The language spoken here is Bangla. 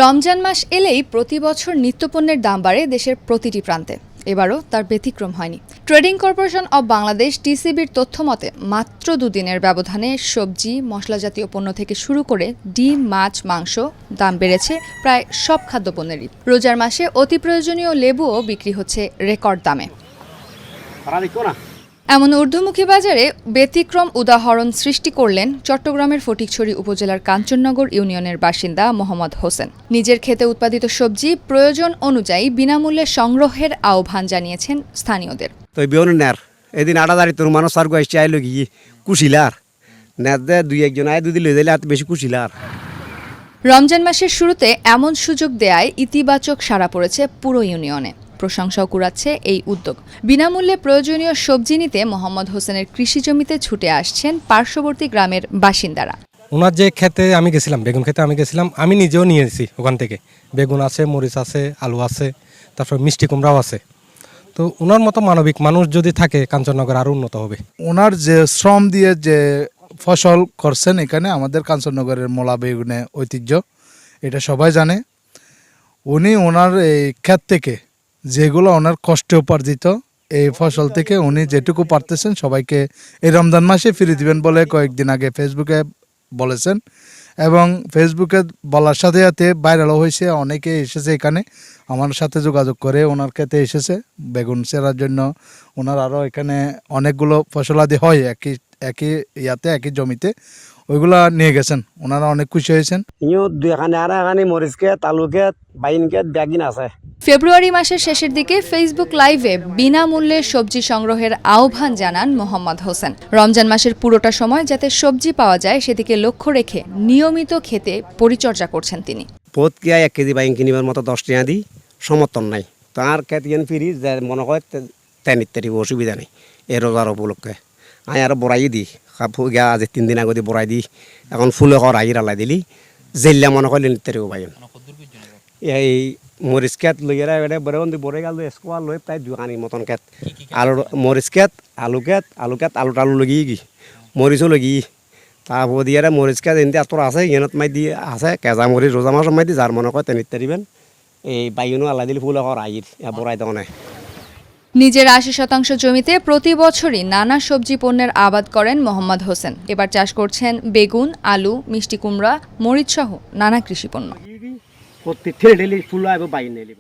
রমজান মাস এলেই প্রতি বছর নিত্যপণ্যের দাম বাড়ে দেশের প্রতিটি প্রান্তে। এবারও তার ব্যতিক্রম হয়নি। ট্রেডিং কর্পোরেশন অব বাংলাদেশ টিসিবির তথ্য মতে মাত্র দুদিনের ব্যবধানে সবজি, মশলাজাতীয় পণ্য থেকে শুরু করে ডিম, মাছ, মাংস দাম বেড়েছে প্রায় সব খাদ্যপণ্যেরই। রোজার মাসে অতি প্রয়োজনীয় লেবুও বিক্রি হচ্ছে রেকর্ড দামে। এমন ঊর্ধ্বমুখী বাজারে ব্যতিক্রম উদাহরণ সৃষ্টি করলেন চট্টগ্রামের ফটিকছড়ি উপজেলার কাঞ্চননগর ইউনিয়নের বাসিন্দা মোহাম্মদ হোসেন। নিজের ক্ষেতে উৎপাদিত সবজি প্রয়োজন অনুযায়ী বিনামূল্যে সংগ্রহের আহ্বান জানিয়েছেন স্থানীয়দের। এদিন আড়াদারি তোর মানুষ আর গাইছে আইলো গিয়ে কুশিলার না দে দুই একজন আয় দুদি লই দিলে আর বেশি কুশিলার। রমজান মাসের শুরুতে এমন সুযোগ দেয়ায় ইতিবাচক সাড়া পড়েছে পুরো ইউনিয়নে। প্রশংসাও কুড়াচ্ছে এই উদ্যোগ। বিনামূল্যে প্রয়োজনীয় সবজি নিতে মোহাম্মদ হোসেনের কৃষি জমিতে ছুটে আসছেন পার্শ্ববর্তী গ্রামের বাসিন্দারা। ওনার যে খেতে আমি গেছিলাম, বেগুন খেতে আমি গেছিলাম, আমি নিজেও নিয়েছি ওখান থেকে। বেগুন আছে, মরিচ আছে, আলু আছে, তারপর মিষ্টি কুমড়াও আছে। তো ওনার মতো মানবিক মানুষ যদি থাকে কাঞ্চননগর আরও উন্নত হবে। ওনার যে শ্রম দিয়ে যে ফসল করছেন এখানে আমাদের কাঞ্চননগরের মোলা বেগুনে ঐতিহ্য, এটা সবাই জানে। উনি ওনার এই ক্ষেত থেকে যেগুলো ওনার কষ্টে উপার্জিত এই ফসল থেকে উনি যেটুকু পারতেছেন সবাইকে এই রমজান মাসে ফিরে দিবেন বলে কয়েকদিন আগে ফেসবুকে বলেছেন, এবং ফেসবুকে বলার সাথে সাথে ভাইরালও হয়েছে। অনেকে এসেছে এখানে আমার সাথে যোগাযোগ করে ওনার ক্ষেতে এসেছে বেগুন সেরার জন্য। ওনার আরও এখানে অনেকগুলো ফসলাদি হয় একই ইয়াতে একই জমিতে, ওইগুলা নিয়ে গেছেন। ওনারা অনেক খুশি হয়েছেন। ফেব্রুয়ারি মাসের শেষের দিকে ফেসবুক লাইভে বিনামূল্যে সবজি সংগ্রহের আহ্বান জানান মোহাম্মদ হোসেন। রমজান মাসের পুরোটা সময় যাতে সবজি পাওয়া যায় সেদিকে লক্ষ্য রেখে নিয়মিত খেতে পরিচর্যা করছেন তিনি। পথ কিয়া 1 কেজি বাইন কিনিবার মতো 10 টাকা দিই, সমর্থন নাই। তার খেত ইয়ান ফিরি যে মনে হয় তেনিত্যারি অসুবিধা নেই। এই রোজার উপলক্ষে আমি আরও বড়াই দিই, গা আজ 3 দিন আগে বড়াই দিই। এখন ফুলে ঘর আহি রালাই দিলি জেল্লা মনে হয় নিত্যারিও বাইন এই মরিচ খেত লইয়া এটা বড় বড়ে গেল স্কোয়ার লই প্রায় 2 কানির মতন খেত। আলু মরিচ খেত, আলু টালু লগিয়ে গি মরিচও লগিয়ে তারপর দিয়ে মরিচ খেত এনতে এত আছে ইয়েনত মাই দিয়ে আছে কেজা মরিচ রোজা মাস মাই দিয়ে যার মনে হয় তেনিত্যারিবেন এই বাইনও আল্লাহ দিলি ফুলে ঘর আহির বড়াই দনে। নিজের 80% জমিতে প্রতি বছরই নানা সবজি পণ্যের আবাদ করেন মোহাম্মদ হোসেন। এবার চাষ করছেন বেগুন, আলু, মিষ্টি কুমড়া, মরিচ সহ নানা কৃষিপণ্য। প্রত্যেক ঠেলে ফুল আইব বাইন নেলিব।